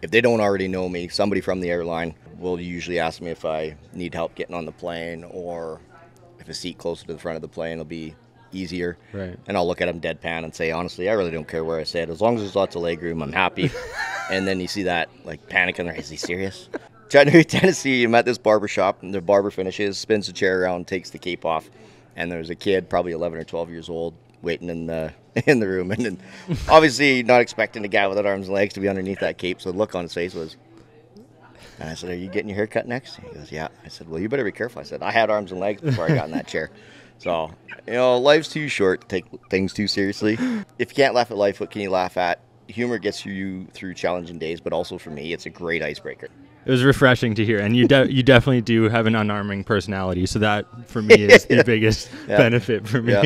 if they don't already know me, somebody from the airline will usually ask me if I need help getting on the plane, or if a seat closer to the front of the plane will be easier. Right. And I'll look at them deadpan and say, honestly, I really don't care where I sit. As long as there's lots of leg room, I'm happy. And then you see that like panic in their eyes. Is he serious? Chattanooga, Tennessee, I'm at this barber shop, and the barber finishes, spins the chair around, takes the cape off, and there's a kid, probably 11 or 12 years old, waiting in the room. And then obviously not expecting a guy without arms and legs to be underneath that cape, so the look on his face was... And I said, are you getting your hair cut next? He goes, yeah. I said, well, you better be careful. I said, I had arms and legs before I got in that chair. So, life's too short to take things too seriously. If you can't laugh at life, what can you laugh at? Humor gets you through challenging days, but also for me, it's a great icebreaker. It was refreshing to hear, and you definitely do have an unarming personality, so that, for me, is the biggest benefit for me. Yeah.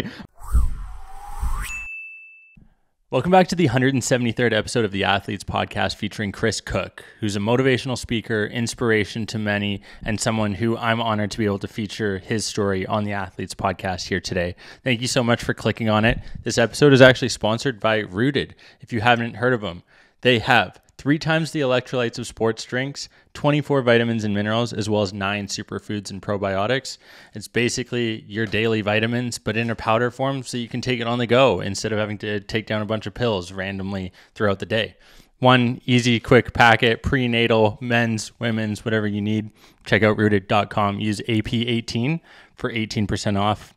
Welcome back to the 173rd episode of the Athletes Podcast featuring Chris Koch, who's a motivational speaker, inspiration to many, and someone who I'm honored to be able to feature his story on the Athletes Podcast here today. Thank you so much for clicking on it. This episode is actually sponsored by Rooted. If you haven't heard of them, they have 3 times the electrolytes of sports drinks, 24 vitamins and minerals, as well as 9 superfoods and probiotics. It's basically your daily vitamins, but in a powder form so you can take it on the go instead of having to take down a bunch of pills randomly throughout the day. One easy, quick packet, prenatal, men's, women's, whatever you need. Check out rooted.com. Use AP18 for 18% off.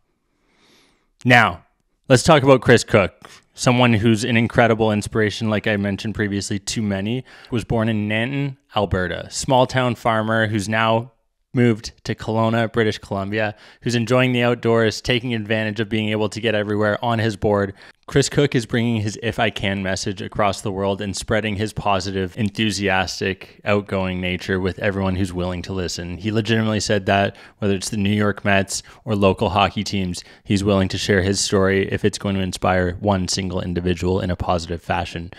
Now, let's talk about Chris Koch. Someone who's an incredible inspiration, like I mentioned previously, to many. Was born in Nanton, Alberta. Small town farmer who's now moved to Kelowna, British Columbia, who's enjoying the outdoors, taking advantage of being able to get everywhere on his board. Chris Koch is bringing his "If I Can" message across the world and spreading his positive, enthusiastic, outgoing nature with everyone who's willing to listen. He legitimately said that whether it's the New York Mets or local hockey teams, he's willing to share his story if it's going to inspire one single individual in a positive fashion.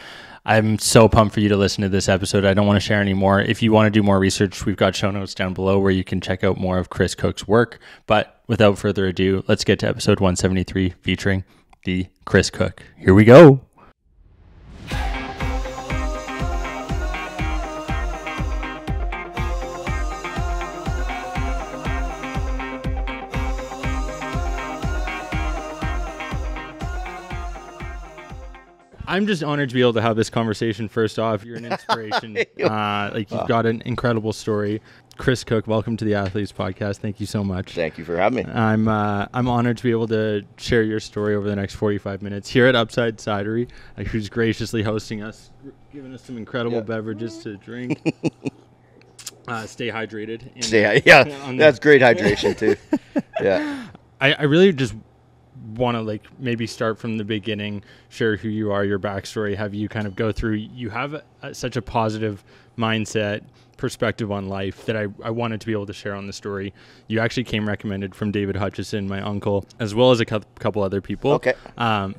I'm so pumped for you to listen to this episode. I don't want to share any more. If you want to do more research, we've got show notes down below where you can check out more of Chris Koch's work. But without further ado, let's get to episode 173 featuring the Chris Koch. Here we go. I'm just honored to be able to have this conversation. First off, you're an inspiration. You've got an incredible story. Chris Koch, welcome to the Athletes Podcast. Thank you so much. Thank you for having me. I'm honored to be able to share your story over the next 45 minutes here at Upside Cidery, who's graciously hosting us, giving us some incredible beverages to drink. Stay hydrated. That's great hydration too. Yeah. I really just want to maybe start from the beginning, share who you are, your backstory, have you kind of go through. You have such a positive mindset, perspective on life that I wanted to be able to share on the story. You actually came recommended from David Hutchison, my uncle, as well as a couple other people. Okay.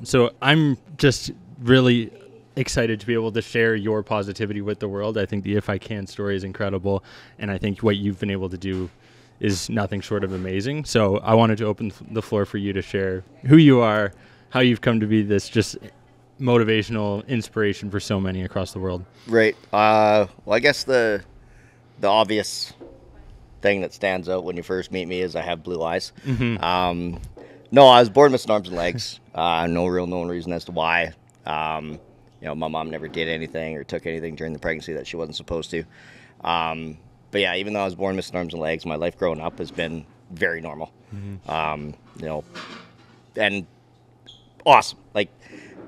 So I'm just really excited to be able to share your positivity with the world. I think the If I Can story is incredible, and I think what you've been able to do is nothing short of amazing. So I wanted to open the floor for you to share who you are, how you've come to be this just motivational inspiration for so many across the world. Right. Well, I guess the obvious thing that stands out when you first meet me is I have blue eyes. Mm-hmm. No, I was born missing arms and legs. No real known reason as to why. My mom never did anything or took anything during the pregnancy that she wasn't supposed to. But yeah, even though I was born missing arms and legs, my life growing up has been very normal. Mm-hmm. And awesome. Like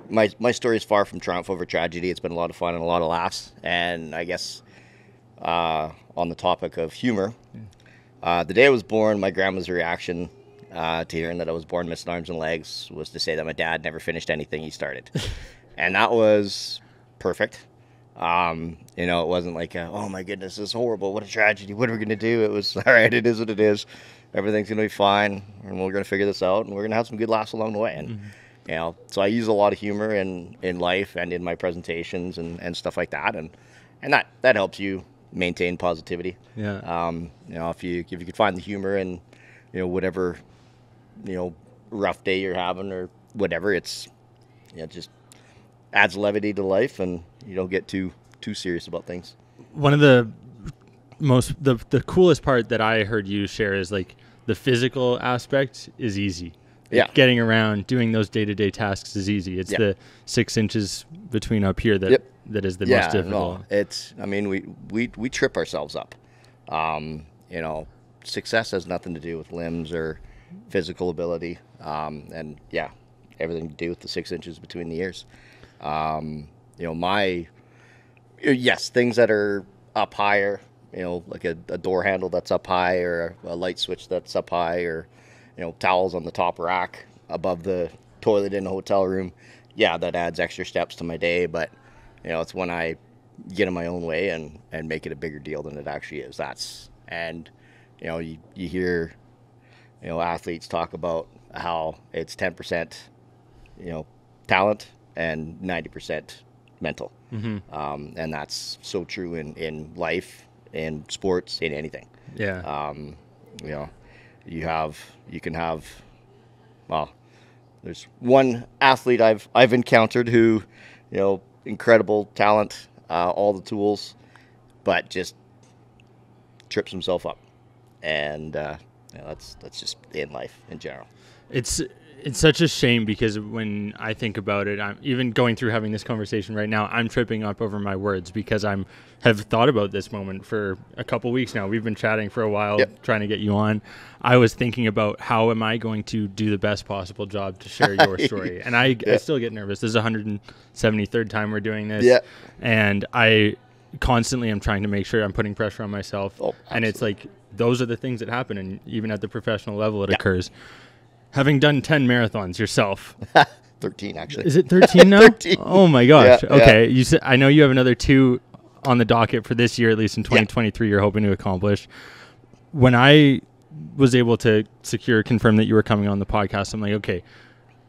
my story is far from triumph over tragedy. It's been a lot of fun and a lot of laughs. And I guess on the topic of humor, the day I was born, my grandma's reaction to hearing that I was born missing arms and legs was to say that my dad never finished anything he started. And that was perfect. It wasn't like, oh my goodness, this is horrible. What a tragedy. What are we going to do? It was, all right, it is what it is. Everything's going to be fine. And we're going to figure this out. And we're going to have some good laughs along the way. And, so I use a lot of humor in life and in my presentations and stuff like that. And that helps you maintain positivity. Yeah. If you could find the humor in, whatever, rough day you're having or whatever, it's, just adds levity to life and you don't get too too serious about things. One of the the coolest part that I heard you share is like the physical aspect is easy. Yeah. Getting around, doing those day-to-day tasks is easy. It's the 6 inches between up here that that is the most difficult. No, it's, I mean, we trip ourselves up. You know, success has nothing to do with limbs or physical ability. And yeah, everything to do with the 6 inches between the ears. You know, yes, things that are up higher, you know, like a door handle that's up high, or a light switch that's up high, or, you know, towels on the top rack above the toilet in the hotel room. Yeah, that adds extra steps to my day, but, you know, it's when I get in my own way and make it a bigger deal than it actually is. And, you know, you hear, you know, athletes talk about how it's 10%, you know, talent and 90% mental. Mm-hmm. And that's so true in life, in sports, in anything. Yeah. You know, you can have, well, there's one athlete I've encountered who, you know, incredible talent, all the tools, but just trips himself up. And, you know, that's just in life in general. It's such a shame, because when I think about it, I'm even going through having this conversation right now, I'm tripping up over my words, because have thought about this moment for a couple weeks now. We've been chatting for a while, trying to get you on. I was thinking about how am I going to do the best possible job to share your story. And I still get nervous. This is 173rd time we're doing this. Yeah. And I constantly am trying to make sure I'm putting pressure on myself. Oh, and it's like, those are the things that happen. And even at the professional level, it occurs. Having done 10 marathons yourself. 13, actually. Is it 13 now? 13. Oh, my gosh. Yeah, okay. You said, I know you have another 2 on the docket for this year, at least in 2023, you're hoping to accomplish. When I was able to confirm that you were coming on the podcast, I'm like, okay,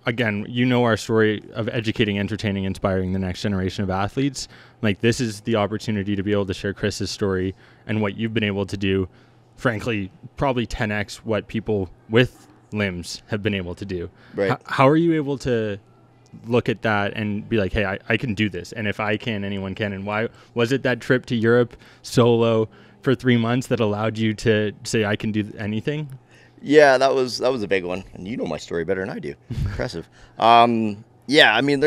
again, you know our story of educating, entertaining, inspiring the next generation of athletes. Like, this is the opportunity to be able to share Chris's story and what you've been able to do. Frankly, probably 10x what people with limbs have been able to do. Right. How are you able to look at that and be like, hey, I can do this, and if I can, anyone can? And why was it that trip to Europe solo for 3 months that allowed you to say I can do anything? Yeah, that was a big one, and you know my story better than I do. Impressive. Yeah, I mean,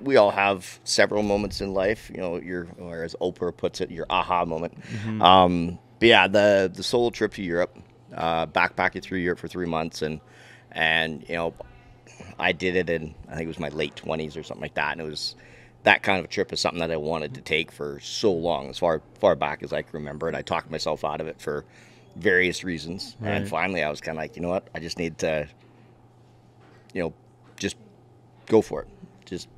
we all have several moments in life, you know, or as Oprah puts it, your aha moment. Mm-hmm. But yeah, the solo trip to Europe, backpacking through Europe for 3 months, and you know, I did it in, I think it was my late 20s or something like that, and it was that kind of a trip is something that I wanted to take for so long, as far back as I can remember, and I talked myself out of it for various reasons. Right. And finally I was kind of like, you know what, I just need to, you know, just go for it. Just,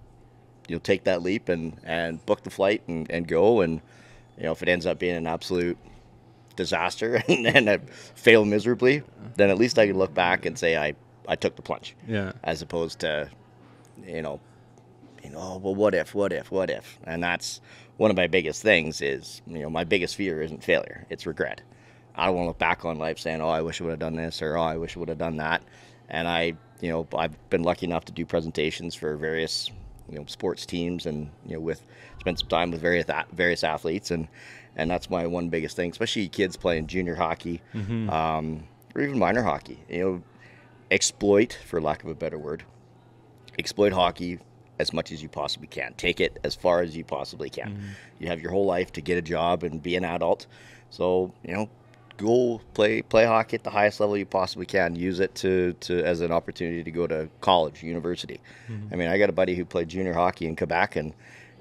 you know, take that leap and book the flight and go. And, you know, if it ends up being an absolute disaster and I fail miserably, then at least I can look back and say I took the plunge. Yeah. As opposed to, you know, well, what if? And that's one of my biggest things is, you know, my biggest fear isn't failure, it's regret. I don't want to look back on life saying, oh, I wish I would have done this, or oh, I wish I would have done that. And I've been lucky enough to do presentations for various, you know, sports teams, and, you know, spend some time with various athletes, and that's my one biggest thing, especially kids playing junior hockey, mm-hmm. Or even minor hockey. You know, exploit, for lack of a better word, exploit hockey as much as you possibly can. Take it as far as you possibly can. Mm-hmm. You have your whole life to get a job and be an adult, so, you know, go play hockey at the highest level you possibly can. Use it to as an opportunity to go to college, university. Mm-hmm. I mean, I got a buddy who played junior hockey in Quebec, and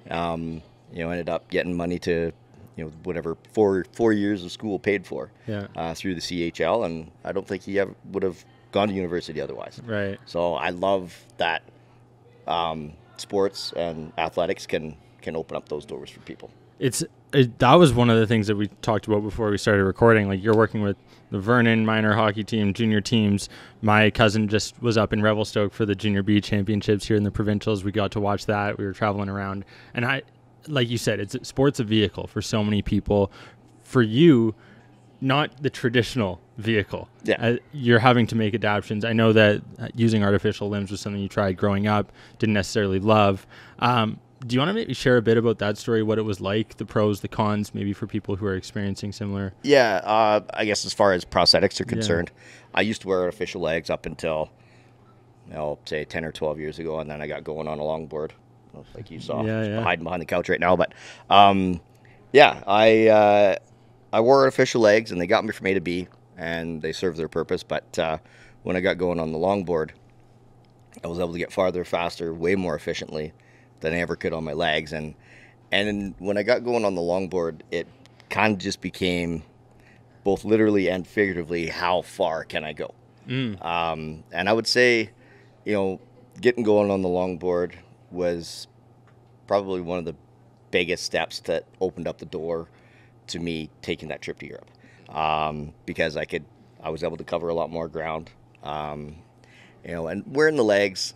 you know, ended up getting money to, you know, whatever 4 years of school paid for, through the CHL, and I don't think he ever would have gone to university otherwise. Right. So I love that sports and athletics can open up those doors for people. That was one of the things that we talked about before we started recording. Like, you're working with the Vernon minor hockey team, junior teams. My cousin just was up in Revelstoke for the Junior B championships here in the provincials. We got to watch that. We were traveling around, and like you said, sport's a vehicle for so many people. For you, not the traditional vehicle. Yeah. You're having to make adaptations. I know that using artificial limbs was something you tried growing up, didn't necessarily love. Do you want to maybe share a bit about that story, what it was like, the pros, the cons, maybe for people who are experiencing similar? Yeah, I guess as far as prosthetics are concerned, I used to wear artificial legs up until, say 10 or 12 years ago, and then I got going on a longboard, like you saw, hiding behind the couch right now. But I wore artificial legs, and they got me from A to B, and they served their purpose. But when I got going on the longboard, I was able to get farther, faster, way more efficiently than I ever could on my legs. And when I got going on the longboard, it kind of just became, both literally and figuratively, how far can I go? And I would say, getting going on the longboard was probably one of the biggest steps that opened up the door to me taking that trip to Europe, because I was able to cover a lot more ground, and wearing the legs,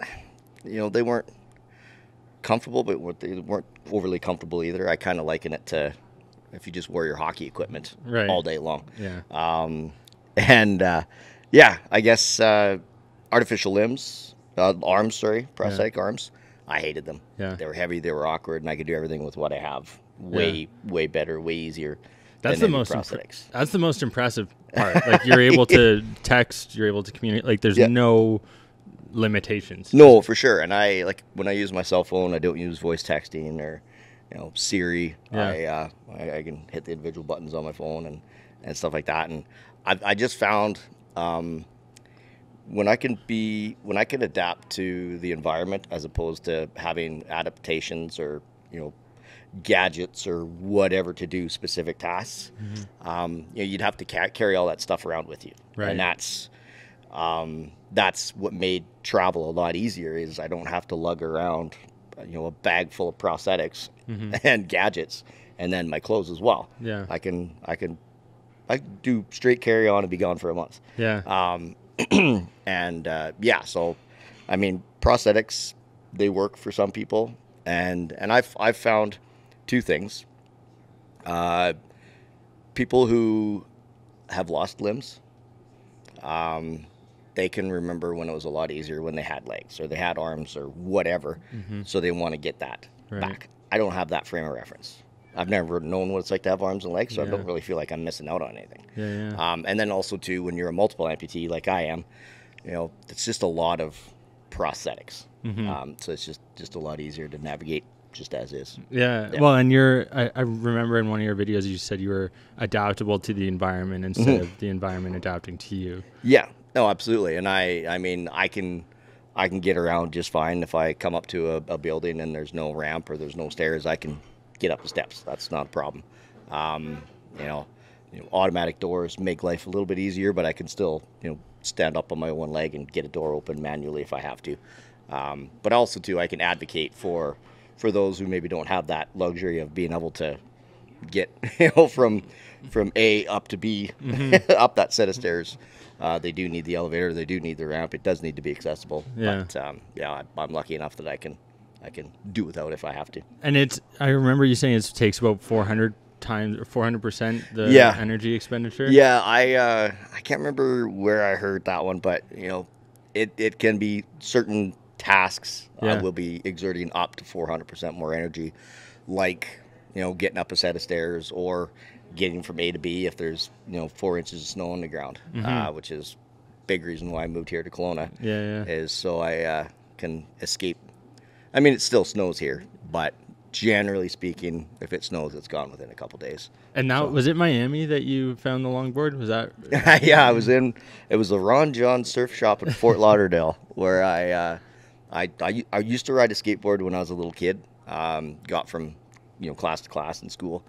they weren't comfortable, but they weren't overly comfortable either. I kind of liken it to if you just wear your hockey equipment all day long. I guess artificial limbs, prosthetic arms, I hated them. They were heavy, they were awkward, and I could do everything with what I have way better, way easier. That's the most prosthetics. That's the most impressive part. Like, you're able to text, you're able to communicate. Like, there's no limitations. No, for sure. And when I use my cell phone, I don't use voice texting or Siri. I can hit the individual buttons on my phone and stuff like that. And I just found when I can adapt to the environment as opposed to having adaptations or gadgets or whatever to do specific tasks, you'd have to carry all that stuff around with you, and that's what made travel a lot easier. Is I don't have to lug around a bag full of prosthetics and gadgets, and then my clothes as well. I can do straight carry on and be gone for a month. So I mean, prosthetics, they work for some people, and I've found two things. People who have lost limbs, they can remember when it was a lot easier when they had legs or they had arms or whatever, so they want to get that back. I don't have that frame of reference. I've never known what it's like to have arms and legs, so I don't really feel like I'm missing out on anything. And then also, too, when you're a multiple amputee like I am, it's just a lot of prosthetics. So it's just a lot easier to navigate just as is. Well, and I remember in one of your videos you said you were adaptable to the environment instead of the environment adapting to you. No, absolutely. And I mean, I can get around just fine. If I come up to a building and there's no ramp or there's no stairs, I can get up the steps. That's not a problem. Automatic doors make life a little bit easier, but I can still stand up on my one leg and get a door open manually if I have to. But also too, I can advocate for those who maybe don't have that luxury of being able to get from A up to B, up that set of stairs. They do need the elevator. They do need the ramp. It does need to be accessible. But I'm lucky enough that I can do without if I have to. And I remember you saying it takes about 400% the energy expenditure. I can't remember where I heard that one, but it can be certain tasks will be exerting up to 400% more energy, like getting up a set of stairs or getting from A to B if there's 4 inches of snow on the ground, which is a big reason why I moved here to Kelowna. Is so I can escape. I mean, it still snows here, but generally speaking, if it snows, it's gone within a couple days. And now, was it Miami that you found the longboard? Was that? I was in. It was the Ron John Surf Shop in Fort Lauderdale, where I used to ride a skateboard when I was a little kid. Got from class to class in school,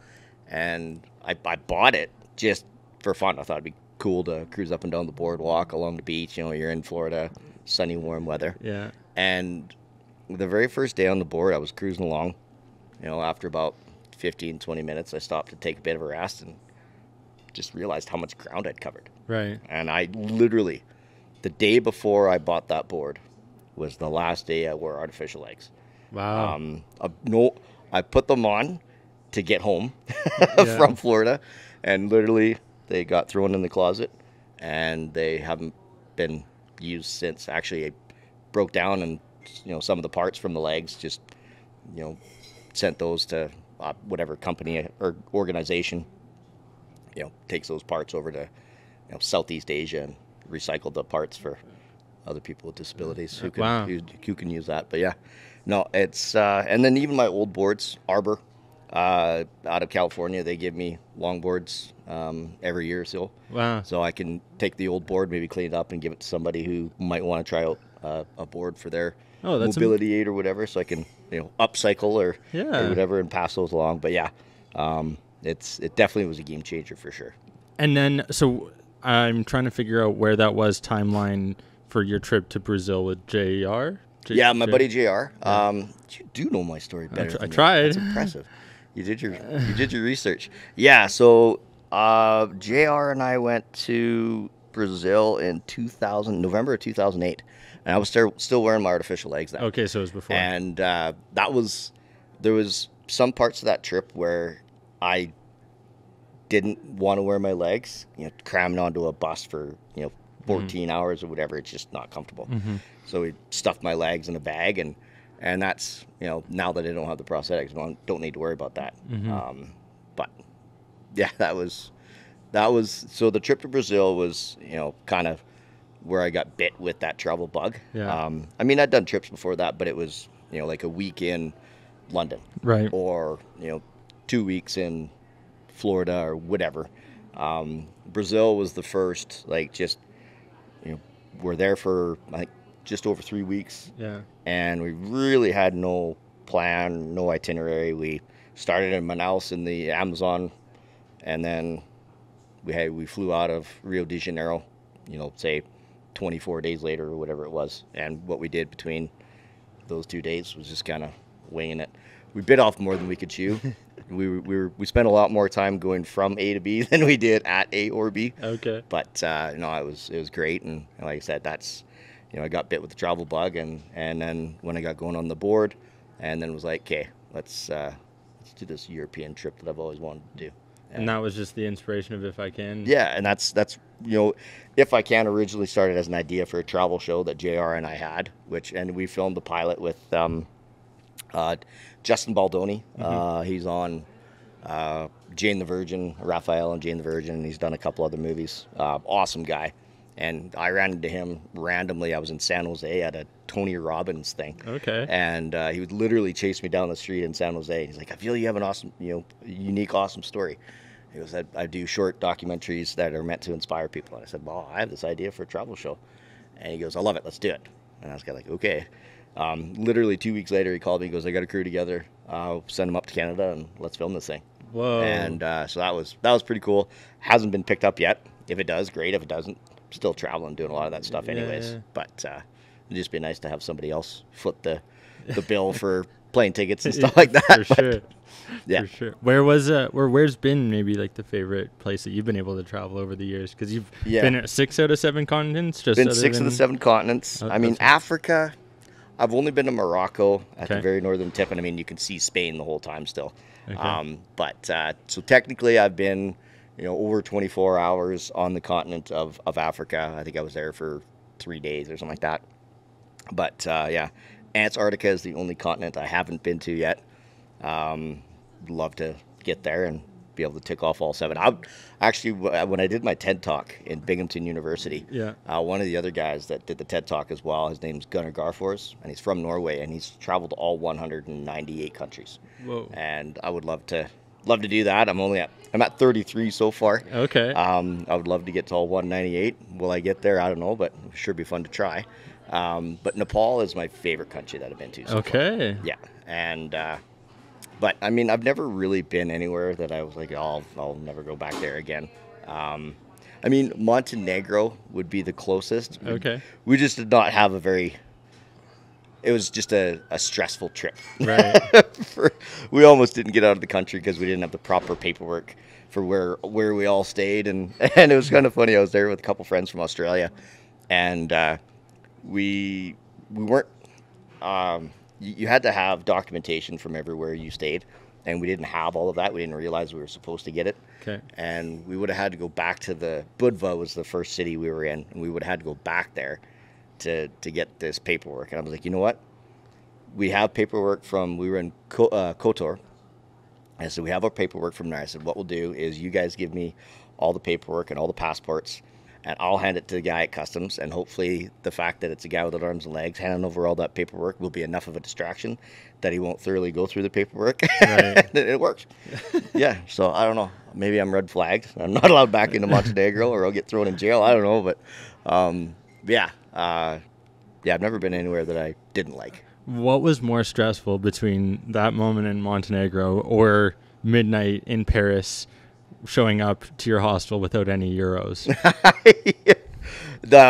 and I bought it just for fun. I thought it'd be cool to cruise up and down the boardwalk along the beach. You're in Florida, sunny, warm weather. And the very first day on the board, I was cruising along. After about 15, 20 minutes, I stopped to take a bit of a rest and just realized how much ground I'd covered. And I literally, the day before I bought that board was the last day I wore artificial legs. Wow. I put them on to get home from Florida, and literally they got thrown in the closet, and they haven't been used since. Actually, I broke down, and some of the parts from the legs just sent those to whatever company or organization, takes those parts over to Southeast Asia and recycle the parts for other people with disabilities who can use that. But yeah, no, it's and then even my old boards, Arbor, out of California, they give me longboards every year or so. Wow! So I can take the old board, maybe clean it up, and give it to somebody who might want to try out a board for their mobility aid or whatever. So I can upcycle or whatever and pass those along. But yeah, it definitely was a game changer for sure. And then so I'm trying to figure out where that was timeline for your trip to Brazil with JR. Yeah, my buddy JR. You do know my story better. I tried. That's impressive. You did your research. Yeah, so JR and I went to Brazil in November of 2008, and I was still wearing my artificial legs then. Okay, so it was before. And there was some parts of that trip where I didn't want to wear my legs, cramming onto a bus for 14 hours or whatever. It's just not comfortable. Mm-hmm. So we stuffed my legs in a bag, and that's now that I don't have the prosthetics, don't need to worry about that. Mm-hmm. But yeah, that was so the trip to Brazil was kind of where I got bit with that travel bug. Yeah. I mean, I'd done trips before that, but it was like a week in London, right, or 2 weeks in Florida or whatever. Brazil was the first, we're there for just over 3 weeks. Yeah. And we really had no plan, no itinerary. We started in Manaus in the Amazon, and then we flew out of Rio de Janeiro, say 24 days later or whatever it was. And what we did between those 2 days was just kind of winging it. We bit off more than we could chew. We spent a lot more time going from A to B than we did at A or B. Okay. But it was great, and like I said, that's I got bit with the travel bug, and then when I got going on the board, and then was like, okay, let's do this European trip that I've always wanted to do. And that was just the inspiration of If I Can. Yeah, and that's If I Can originally started as an idea for a travel show that JR and I had, and we filmed the pilot with Justin Baldoni. Mm-hmm. He's on Jane the Virgin, Raphael and Jane the Virgin, and he's done a couple other movies. Awesome guy. And I ran into him randomly. I was in San Jose at a Tony Robbins thing. Okay. And he would literally chase me down the street in San Jose. He's like, I feel you have an awesome, unique, awesome story. He goes, I do short documentaries that are meant to inspire people. And I said, well, I have this idea for a travel show. And he goes, I love it. Let's do it. And I was kind of like, okay. Literally 2 weeks later, he called me. He goes, I got a crew together. I'll send them up to Canada and let's film this thing. Whoa. And so that was pretty cool. Hasn't been picked up yet. If it does, great. If it doesn't, still traveling, doing a lot of that stuff anyways. Yeah. But it'd just be nice to have somebody else foot the bill for plane tickets and stuff like that. For sure. Yeah. For sure. Where's been maybe the favorite place that you've been able to travel over the years? Because you've been at 6 out of 7 continents. Been 6 of the 7 continents. I mean, Africa, I've only been to Morocco at the very northern tip, and I mean, you can see Spain the whole time still. Okay. So technically I've been over 24 hours on the continent of Africa. I think I was there for 3 days or something like that. But Antarctica is the only continent I haven't been to yet. Love to get there and be able to tick off all 7. When I did my TED Talk in Binghamton University, one of the other guys that did the TED Talk as well, his name's Gunnar Garfors, and he's from Norway, and he's traveled to all 198 countries. Whoa. And I would love to do that. I'm at 33 so far. Okay. I would love to get to all 198. Will I get there? I don't know, but it sure be fun to try. But Nepal is my favorite country that I've been to so far. Yeah. And but I mean, I've never really been anywhere that I was like, oh, I'll never go back there again. I mean, Montenegro would be the closest. Okay. We just did not have it was just a stressful trip. Right. We almost didn't get out of the country because we didn't have the proper paperwork for where we all stayed. And it was kind of funny. I was there with a couple friends from Australia, and we weren't, you had to have documentation from everywhere you stayed. And we didn't have all of that. We didn't realize we were supposed to get it. Okay. And we would have had to go back to Budva was the first city we were in. And we would have had to go back there to get this paperwork. And I was like, you know what? we have paperwork from, we were in Kotor. And so we have our paperwork from there. I said, what we'll do is you guys give me all the paperwork and all the passports, and I'll hand it to the guy at customs. And hopefully the fact that it's a guy without arms and legs handing over all that paperwork will be enough of a distraction that he won't thoroughly go through the papaperwork. Right. And it works. Yeah. So I don't know. Maybe I'm red flagged. I'm not allowed back into Montenegro, or I'll get thrown in jail. I don't know. But yeah. I've never been anywhere that I didn't like. What was more stressful between that moment in Montenegro or midnight in Paris, showing up to your hostel without any euros?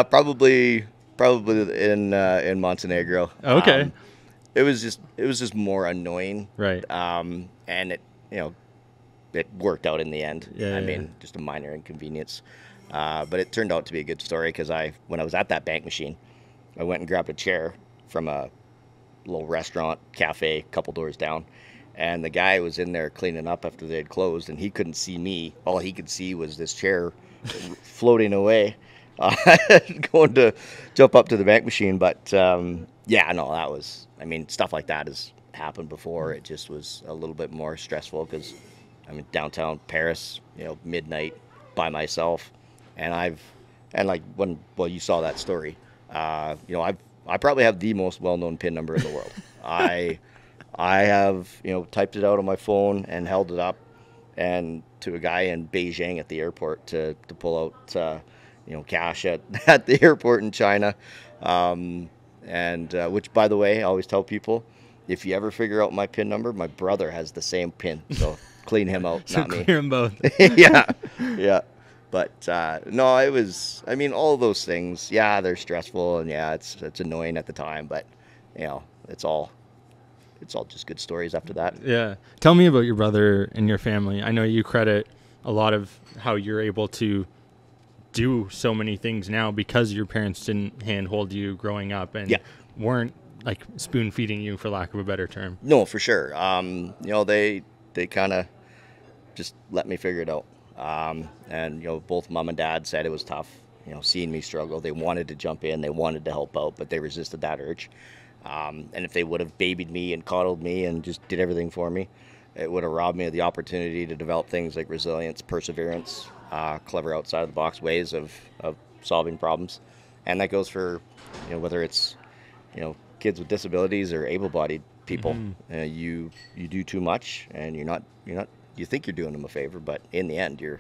Probably in Montenegro. Okay. It was just more annoying. Right. And it worked out in the end. Yeah, I mean, just a minor inconvenience. But it turned out to be a good story, because when I was at that bank machine, I went and grabbed a chair from a little restaurant, cafe, a couple doors down. And the guy was in there cleaning up after they had closed, and he couldn't see me. All he could see was this chair floating away, going to jump up to the bank machine. But stuff like that has happened before. It just was a little bit more stressful, because I'm in downtown Paris, midnight by myself. And you saw that story. I probably have the most well-known PIN number in the world. I have, typed it out on my phone and held it up and to a guy in Beijing at the airport to pull out, cash at the airport in China. Which, by the way, I always tell people, if you ever figure out my PIN number, my brother has the same PIN. So clean him out, so not me. Clear them both. Yeah. But no, it was, all of those things, they're stressful, and it's annoying at the time, but it's all just good stories after that. Yeah. Tell me about your brother and your family. I know you credit a lot of how you're able to do so many things now because your parents didn't handhold you growing up and weren't like spoon feeding you, for lack of a better term. No, for sure. They kind of just let me figure it out. Both mom and dad said it was tough, seeing me struggle. They wanted to jump in, they wanted to help out, but they resisted that urge. And if they would have babied me and coddled me and just did everything for me, it would have robbed me of the opportunity to develop things like resilience, perseverance, clever outside of the box ways of solving problems. And that goes for, whether it's, kids with disabilities or able-bodied people. Mm-hmm. You do too much, and you're not. You think you're doing them a favor, but in the end, you're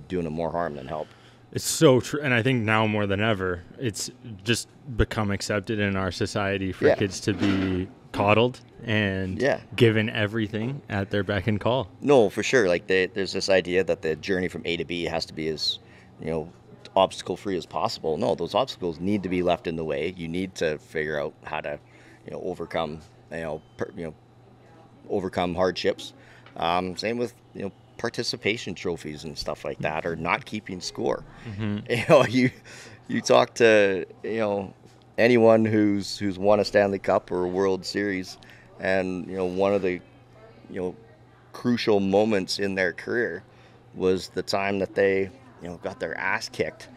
doing them more harm than help. It's so true, and I think now more than ever, it's just become accepted in our society for kids to be coddled and given everything at their beck and call. No, for sure. Like there's this idea that the journey from A to B has to be as obstacle-free as possible. No, those obstacles need to be left in the way. You need to figure out how to overcome overcome hardships. Same with participation trophies and stuff like that, or not keeping score. Mm-hmm. You talk to anyone who's won a Stanley Cup or a World Series, and one of the crucial moments in their career was the time that they got their ass kicked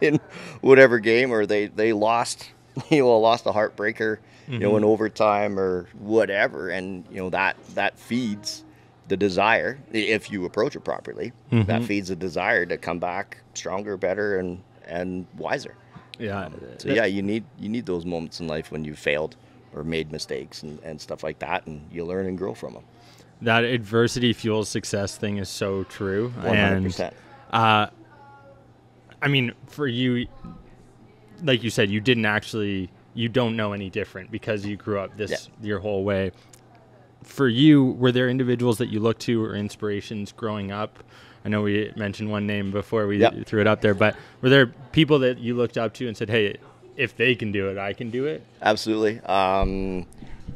in whatever game, or they lost lost a heartbreaker in overtime or whatever, and that feeds the desire, if you approach it properly, that feeds the desire to come back stronger, better, and wiser. You need those moments in life when you failed or made mistakes and stuff like that, and you learn and grow from them. That adversity fuels success thing is so true. 100%. And for you, like you said, you don't know any different because you grew up your whole way. For you, were there individuals that you looked to or inspirations growing up? I know we mentioned one name before we threw it up there, but were there people that you looked up to and said, hey, if they can do it, I can do it? Absolutely.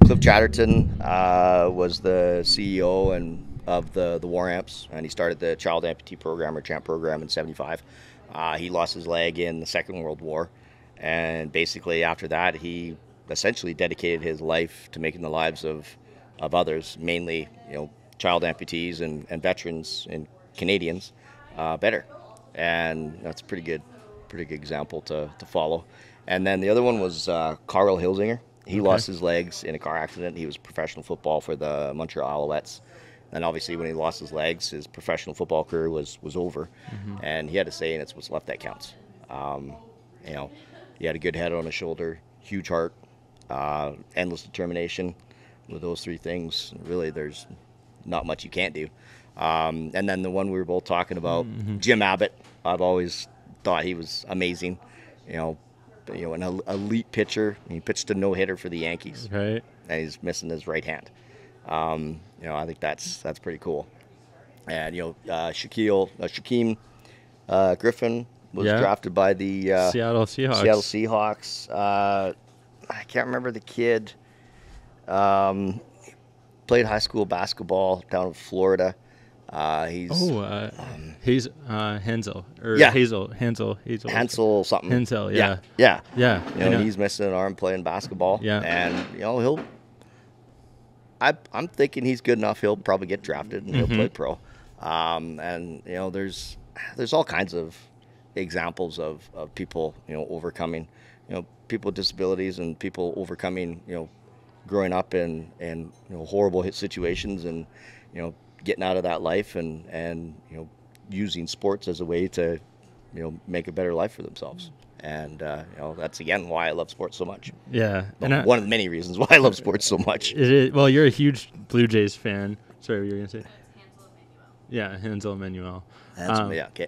Cliff Chatterton was the CEO of the War Amps, and he started the Child Amputee Program, or CHAMP program, in 1975. He lost his leg in the Second World War, and basically after that, he essentially dedicated his life to making the lives of others, mainly child amputees and veterans and Canadians, better. And that's a pretty good example to follow. And then the other one was Carl Hilsinger. He lost his legs in a car accident. He was professional football for the Montreal Alouettes. And obviously when he lost his legs, his professional football career was over. And he had a saying, it's what's left that counts. You know, he had a good head on his shoulder, huge heart, endless determination. With those three things, really, there's not much you can't do. And then the one we were both talking about, Jim Abbott, I've always thought he was amazing. You know, an elite pitcher. He pitched a no-hitter for the Yankees. Right. And he's missing his right hand. You know, I think that's pretty cool. And, you know, Shaquem Griffin was drafted by the Seattle Seahawks. I can't remember the kid. Played high school basketball down in Florida. He's Hansel or Hazel something. Hansel, yeah. You know, he's missing an arm playing basketball. Yeah, and you know I'm thinking he's good enough. He'll probably get drafted and he'll play pro. And you know, there's all kinds of examples of people, you know, overcoming, you know, people with disabilities and people overcoming, you know, growing up in you know, horrible hit situations and, you know, getting out of that life and you know, using sports as a way to, you know, make a better life for themselves. And you know, that's again why I love sports so much. Yeah, and one of the many reasons why I love sports so much. Well, you're a huge Blue Jays fan. Sorry, what you were gonna say? Hansel Emmanuel. Yeah, okay.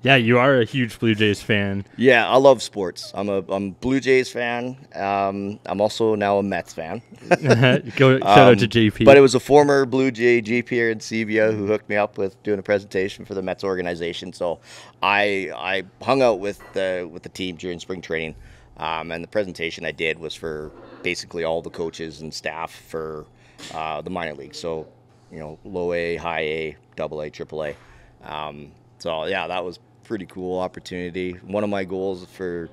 Yeah, you are a huge Blue Jays fan. Yeah, I love sports. I'm a Blue Jays fan. I'm also now a Mets fan. Shout out to JP. But it was a former Blue Jay, JP here in Seavia, who hooked me up with doing a presentation for the Mets organization. So I hung out with the team during spring training, and the presentation I did was for basically all the coaches and staff for the minor leagues. So, you know, low A, high A, double A, triple A. So yeah, that was pretty cool opportunity. One of my goals for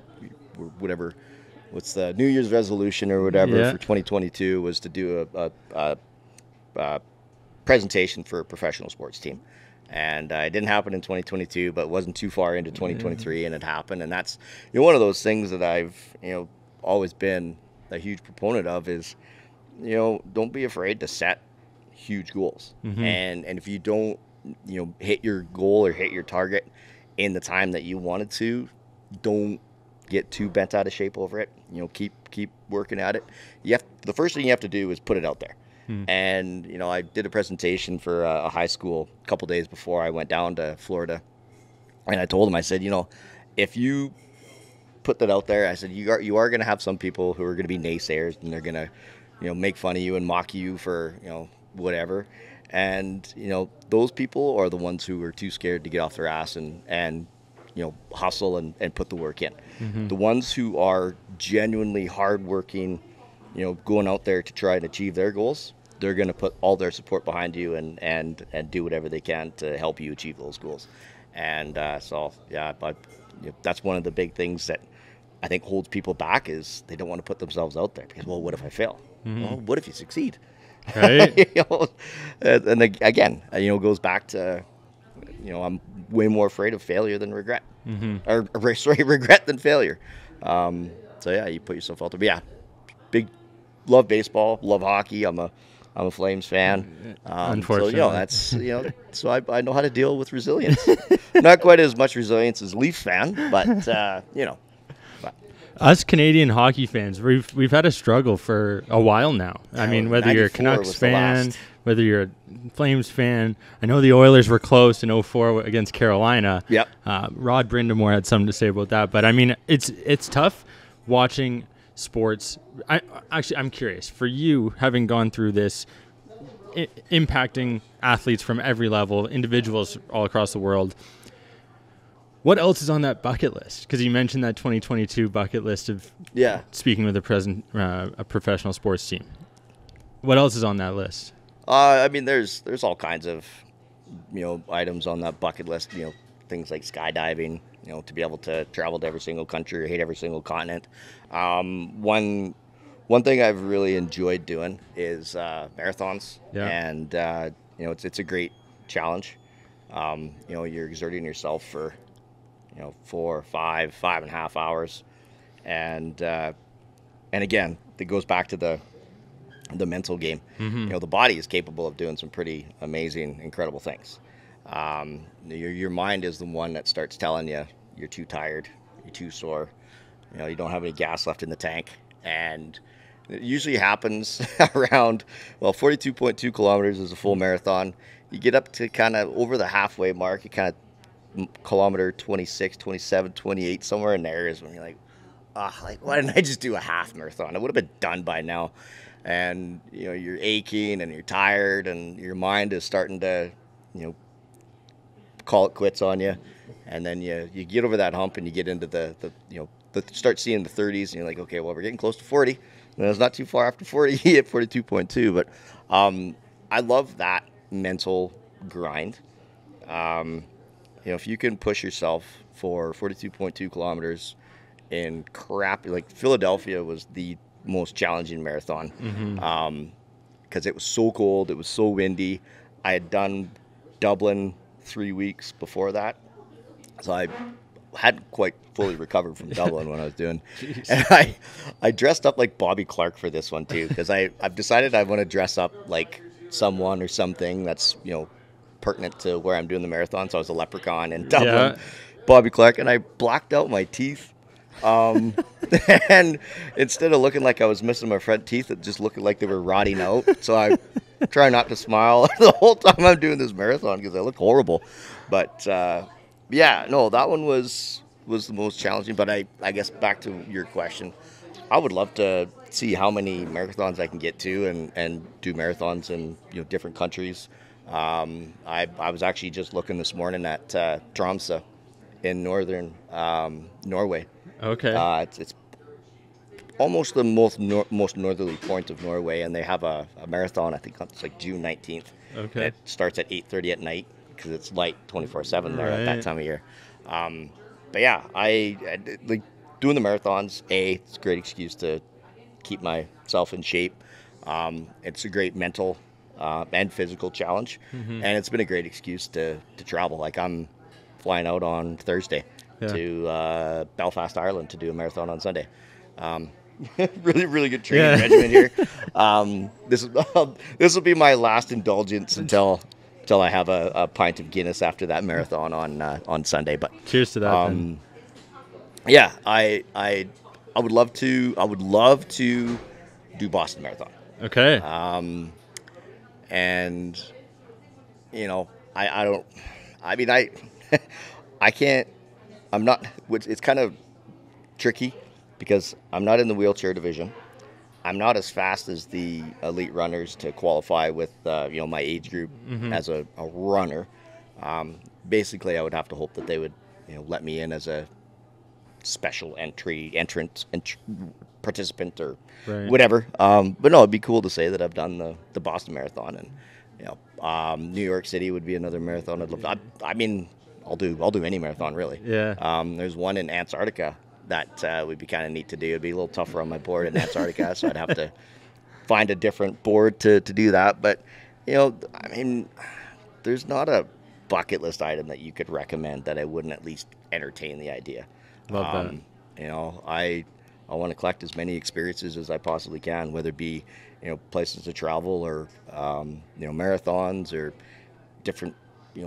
what's the New Year's resolution or whatever for 2022 was to do a presentation for a professional sports team. And it didn't happen in 2022, but it wasn't too far into 2023 and it happened. And that's, you know, one of those things that I've, you know, always been a huge proponent of is, you know, don't be afraid to set huge goals. And if you don't, you know, hit your goal or hit your target in the time that you wanted to, don't get too bent out of shape over it. You know, keep working at it. The first thing you have to do is put it out there. And you know, I did a presentation for a high school a couple days before I went down to Florida, and I told them, I said, you know, if you put that out there, I said, you are going to have some people who are going to be naysayers, and they're going to, you know, make fun of you and mock you for, you know, whatever. And, you know, those people are the ones who are too scared to get off their ass and you know, hustle and put the work in. The ones who are genuinely hardworking, you know, going out there to try and achieve their goals, they're going to put all their support behind you and do whatever they can to help you achieve those goals. And so, yeah, but you know, that's one of the big things that I think holds people back is they don't want to put themselves out there because, well, what if I fail? Well, what if you succeed? Right. You know, and again, you know, it goes back to, you know, I'm way more afraid of failure than regret, or regret than failure. So yeah, you put yourself out there. But yeah, love baseball, love hockey. I'm a Flames fan. Unfortunately, so, you know, that's, you know, so I know how to deal with resilience. Not quite as much resilience as Leaf fan, but you know. Us Canadian hockey fans, we've had a struggle for a while now. I mean, whether you're a Canucks fan, whether you're a Flames fan. I know the Oilers were close in 2004 against Carolina. Yep. Rod Brindamore had something to say about that. But, I mean, it's tough watching sports. I'm curious, for you, having gone through this, impacting athletes from every level, individuals all across the world, what else is on that bucket list? Because you mentioned that 2022 bucket list of speaking with a professional sports team. What else is on that list? I mean, there's all kinds of, you know, items on that bucket list. You know, things like skydiving. You know, to be able to travel to every single country or hit every single continent. One thing I've really enjoyed doing is marathons. Yeah. And you know, it's a great challenge. You know, you're exerting yourself for, you know, 4, 5, 5.5 hours. And, And again, it goes back to the mental game. The body is capable of doing some pretty amazing, incredible things. Your mind is the one that starts telling you you're too tired, you're too sore, you don't have any gas left in the tank. And it usually happens around, 42.2 kilometers is a full marathon. You get up to kind of over the halfway mark, you kind of kilometer 26, 27, 28, somewhere in there is when you're like, why didn't I just do a half marathon? It would have been done by now. And, you're aching and you're tired and your mind is starting to, call it quits on you. And then you get over that hump and you get into start seeing the 30s and you're like, okay, well, we're getting close to 40. And it's not too far after 40, you hit 42.2. But I love that mental grind. If you can push yourself for 42.2 kilometers in crap, like Philadelphia was the most challenging marathon because it was so cold, it was so windy. I had done Dublin 3 weeks before that, so I hadn't quite fully recovered from Dublin when I was doing. And I dressed up like Bobby Clark for this one too, because I've decided I want to dress up like someone or something that's pertinent to where I'm doing the marathon. So I was a leprechaun in Dublin, Bobby Clark, and I blacked out my teeth. And instead of looking like I was missing my front teeth, it just looked like they were rotting out. So I try not to smile the whole time I'm doing this marathon because I look horrible. But that one was the most challenging. But I guess back to your question, I would love to see how many marathons I can get to and do marathons in different countries. I was actually just looking this morning at Tromsø in northern Norway. Okay. It's almost the most northerly point of Norway, and they have a marathon. I think it's like June 19th. Okay. It starts at 8:30 at night because it's light 24/7 there at that time of year. But yeah, I like doing the marathons. It's a great excuse to keep myself in shape. It's a great mental and physical challenge, and it's been a great excuse to travel. Like I'm flying out on Thursday to Belfast, Ireland, to do a marathon on Sunday. Really, really good training regimen here. This will be my last indulgence until I have a pint of Guinness after that marathon on Sunday. But cheers to that. Then. Yeah, I would love to do Boston Marathon. Okay. And I can't. I'm not. It's kind of tricky because I'm not in the wheelchair division. I'm not as fast as the elite runners to qualify with my age group as a runner. Basically, I would have to hope that they would let me in as a special entrant participant or whatever. But no, it'd be cool to say that I've done the Boston Marathon, and New York City would be another marathon I'd love. I mean, I'll do any marathon really. Yeah. There's one in Antarctica that would be kind of neat to do. It'd be a little tougher on my board in Antarctica, so I'd have to find a different board to do that. But I mean, there's not a bucket list item that you could recommend that I wouldn't at least entertain the idea. Love that. I want to collect as many experiences as I possibly can, whether it be places to travel or marathons or different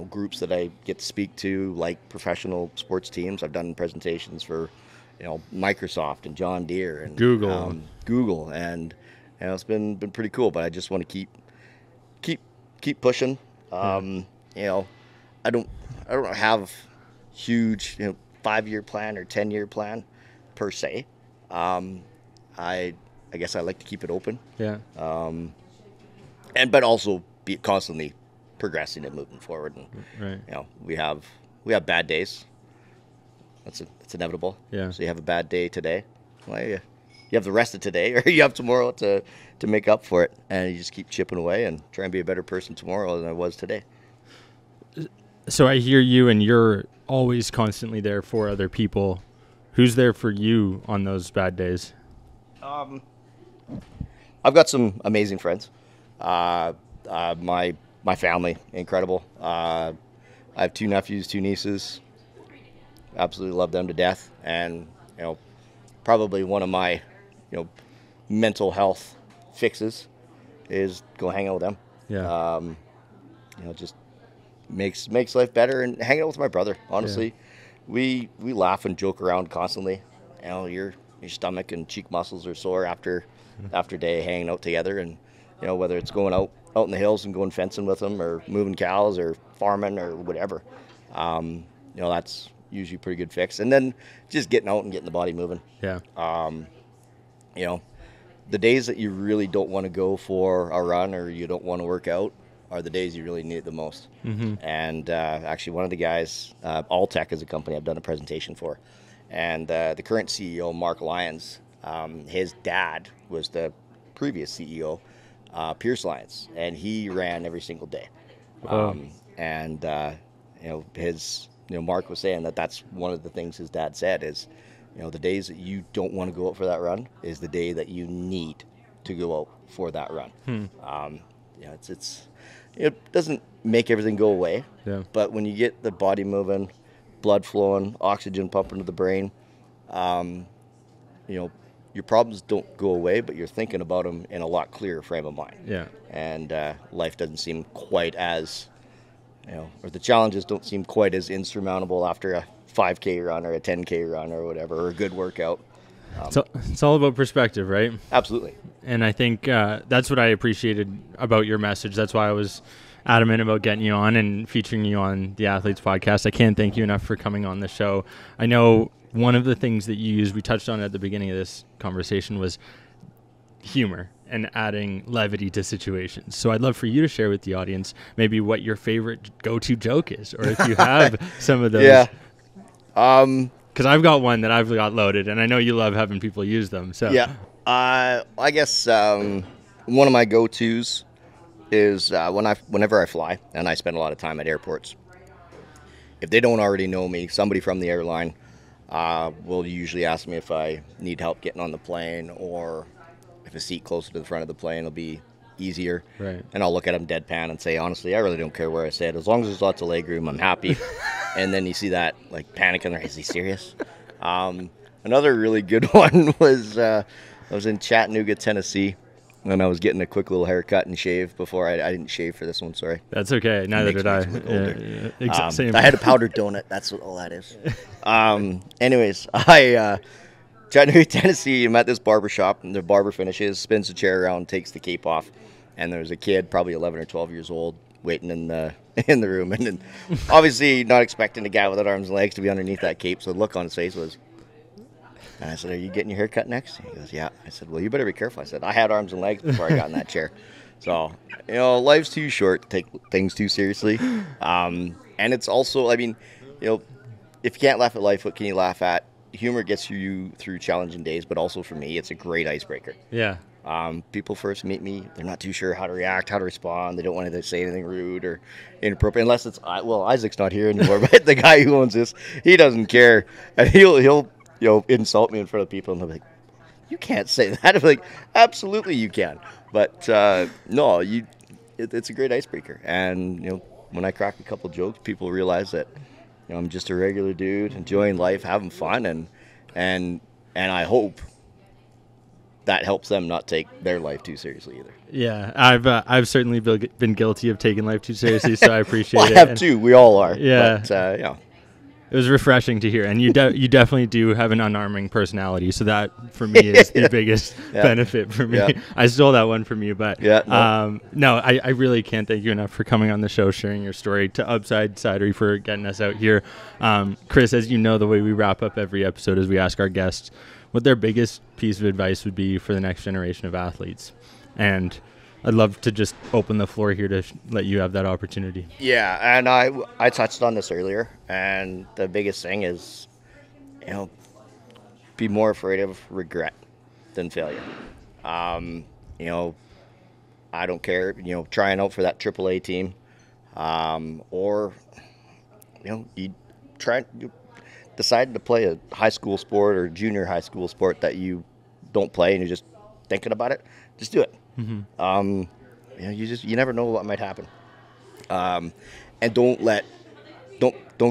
groups that I get to speak to, like professional sports teams. I've done presentations for Microsoft and John Deere and Google, and it's been pretty cool. But I just want to keep pushing. I don't have huge 5-year plan or 10-year plan per se. I guess I like to keep it open. Yeah. But also be constantly progressing and moving forward. And we have bad days. It's inevitable. Yeah. So you have a bad day today. Well, you have the rest of today, or you have tomorrow to make up for it, and you just keep chipping away and try and be a better person tomorrow than I was today. So I hear you, and you're always constantly there for other people. Who's there for you on those bad days? I've got some amazing friends. My family, incredible. I have 2 nephews, 2 nieces. Absolutely love them to death. And, probably one of my, mental health fixes is go hang out with them. Yeah. Just makes life better, and hanging out with my brother. Honestly, we laugh and joke around constantly. Your stomach and cheek muscles are sore after day hanging out together, and whether it's going out in the hills and going fencing with them, or moving cows, or farming, or whatever. That's usually a pretty good fix. And then just getting out and getting the body moving. Yeah. The days that you really don't want to go for a run or you don't want to work out are the days you really need it the most. Mm-hmm. And actually, one of the guys, Alltech is a company I've done a presentation for, and the current CEO, Mark Lyons, his dad was the previous CEO, Pierce Lyons, and he ran every single day. Mark was saying that's one of the things his dad said is, the days that you don't want to go out for that run is the day that you need to go out for that run. It doesn't make everything go away, but when you get the body moving, blood flowing, oxygen pumping to the brain, your problems don't go away, but you're thinking about them in a lot clearer frame of mind. Yeah. And life doesn't seem quite as, or the challenges don't seem quite as insurmountable after a 5K run or a 10K run or whatever, or a good workout. So it's all about perspective, right? Absolutely. And I think that's what I appreciated about your message. That's why I was adamant about getting you on and featuring you on the Athletes Podcast. I can't thank you enough for coming on the show. I know one of the things that you used, we touched on at the beginning of this conversation, was humor and adding levity to situations. So I'd love for you to share with the audience maybe what your favorite go-to joke is, or if you have some of those. Yeah. Because I've got one that I've got loaded, and I know you love having people use them. So yeah, I guess one of my go-tos is whenever I fly, and I spend a lot of time at airports. If they don't already know me, somebody from the airline will usually ask me if I need help getting on the plane, or if a seat closer to the front of the plane will be easier. Right. And I'll look at them deadpan and say, honestly, I really don't care where I sit. As long as there's lots of leg room, I'm happy. And then you see that panic in their eyes. Is he serious? Another really good one was I was in Chattanooga, Tennessee, and I was getting a quick little haircut and shave before. I didn't shave for this one, sorry. That's okay. Neither did I. Same. I had a powdered donut. That's what all that is. Anyways, Chattanooga, Tennessee, I'm at this barber shop, and the barber finishes, spins the chair around, takes the cape off, and there's a kid, probably 11 or 12 years old, waiting in the room, and then obviously not expecting a guy without arms and legs to be underneath that cape, so the look on his face was, and I said, "Are you getting your hair cut next?" And he goes, "Yeah." I said, "Well, you better be careful." I said, "I had arms and legs before I got in that chair." So, life's too short to take things too seriously, and it's also, if you can't laugh at life, what can you laugh at? Humor gets you through challenging days, but also for me, it's a great icebreaker. Yeah. People first meet me, they're not too sure how to react, how to respond. They don't want to say anything rude or inappropriate, unless it's, Isaac's not here anymore, but the guy who owns this, he doesn't care. And he'll insult me in front of people, and they'll be like, "You can't say that." I'm like, "Absolutely you can." But no, it's a great icebreaker. And, when I crack a couple jokes, people realize that, I'm just a regular dude, enjoying life, having fun, and I hope that helps them not take their life too seriously either. Yeah, I've certainly been guilty of taking life too seriously, so I appreciate it. I have too. We all are. Yeah. But, it was refreshing to hear, and you definitely do have an unarming personality, so that for me is the biggest benefit for me. Yeah. I stole that one from you, but I really can't thank you enough for coming on the show, sharing your story, to Upside Cidery for getting us out here. Chris, as you know, the way we wrap up every episode is we ask our guests what their biggest piece of advice would be for the next generation of athletes, and I'd love to just open the floor here to let you have that opportunity. Yeah, and I touched on this earlier, and the biggest thing is, be more afraid of regret than failure. I don't care, trying out for that AAA team, or, you decide to play a high school sport or junior high school sport that you don't play and you're just thinking about it, just do it. Mm-hmm. You never know what might happen. And don't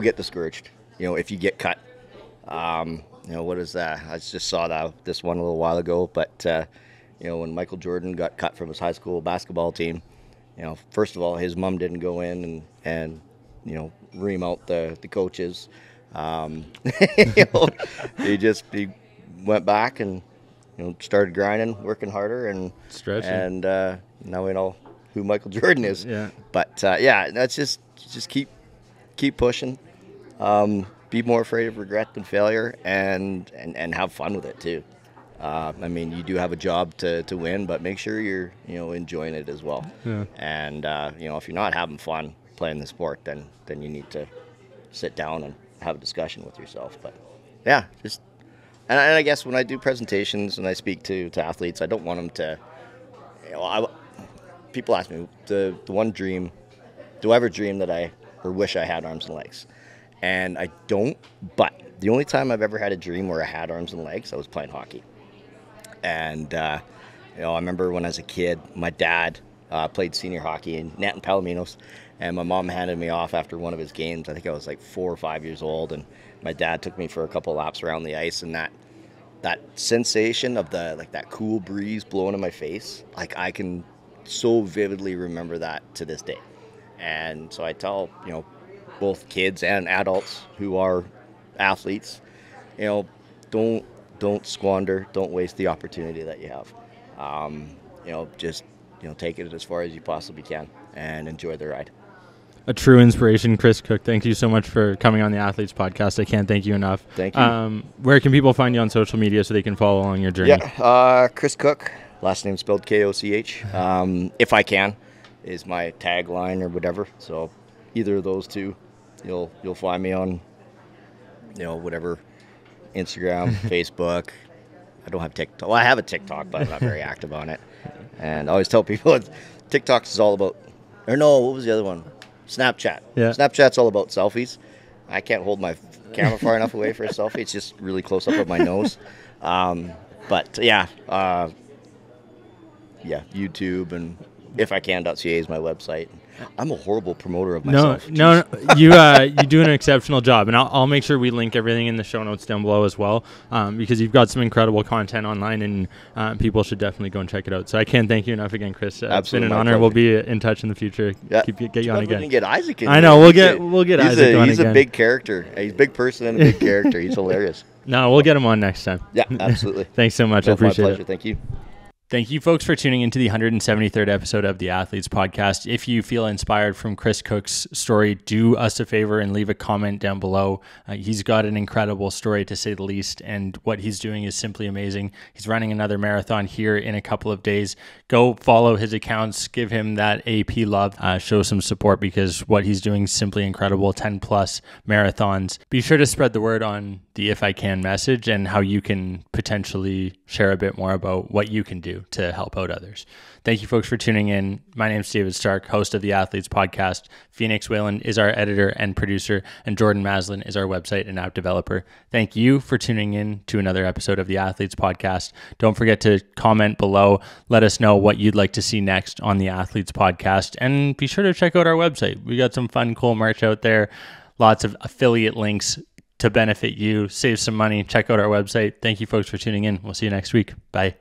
get discouraged. If you get cut, what is that? I just saw this one a little while ago, but when Michael Jordan got cut from his high school basketball team, first of all, his mom didn't go in and ream out the coaches. He went back and started grinding, working harder, and stretching. And now we know who Michael Jordan is. Yeah. But that's just keep pushing. Be more afraid of regret than failure, and have fun with it too. You do have a job to win, but make sure you're enjoying it as well. Yeah. And if you're not having fun playing the sport, then you need to sit down and have a discussion with yourself. But yeah, and I guess when I do presentations and I speak to athletes, I don't want them to. People ask me the one dream. Do I ever dream that I wish I had arms and legs? And I don't. But the only time I've ever had a dream where I had arms and legs, I was playing hockey. And I remember when I was a kid, my dad played senior hockey in Net and Palominos, and my mom handed me off after one of his games. I think I was like 4 or 5 years old, and my dad took me for a couple laps around the ice, and that sensation of that cool breeze blowing in my face, I can so vividly remember that to this day. And so I tell both kids and adults who are athletes, don't squander, don't waste the opportunity that you have. Just take it as far as you possibly can and enjoy the ride. A true inspiration, Chris Koch. Thank you so much for coming on the Athletes Podcast. I can't thank you enough. Thank you. Where can people find you on social media so they can follow along your journey? Yeah, Chris Koch, last name spelled Koch. If I can, is my tagline or whatever. So either of those two, you'll find me on, whatever, Instagram, Facebook. I don't have TikTok. Well, I have a TikTok, but I'm not very active on it. And I always tell people TikTok is all about, or no, what was the other one? Snapchat. Yeah. Snapchat's all about selfies. I can't hold my camera far enough away for a selfie. It's just really close up of my nose. YouTube and ifIcan.ca is my website. I'm a horrible promoter of myself. No, you do an exceptional job, and I'll make sure we link everything in the show notes down below as well, because you've got some incredible content online, and people should definitely go and check it out. So I can't thank you enough again, Chris. It's been an honor. Pleasure. We'll be in touch in the future. Yeah. Get you on again. We can get Isaac in. I know we'll get Isaac on again. He's a big character. He's a big person and a big character. He's hilarious. No, we'll get him on next time. Yeah, absolutely. Thanks so much. I appreciate my pleasure. it. Thank you. Thank you, folks, for tuning into the 173rd episode of the Athletes Podcast. If you feel inspired from Chris Koch's story, do us a favor and leave a comment down below. He's got an incredible story, to say the least, and what he's doing is simply amazing. He's running another marathon here in a couple of days. Go follow his accounts, give him that AP love, show some support, because what he's doing is simply incredible. 10 plus marathons. Be sure to spread the word on the If I Can message and how you can potentially share a bit more about what you can do to help out others. Thank you, folks, for tuning in. My name is David Stark, host of the Athletes Podcast. Phoenix Whalen is our editor and producer, and Jordan Maslin is our website and app developer. Thank you for tuning in to another episode of the Athletes Podcast. Don't forget to comment below. Let us know what you'd like to see next on the Athletes Podcast, and be sure to check out our website. We got some fun, cool merch out there. Lots of affiliate links to benefit you, save some money. Check out our website. Thank you, folks, for tuning in. We'll see you next week. Bye.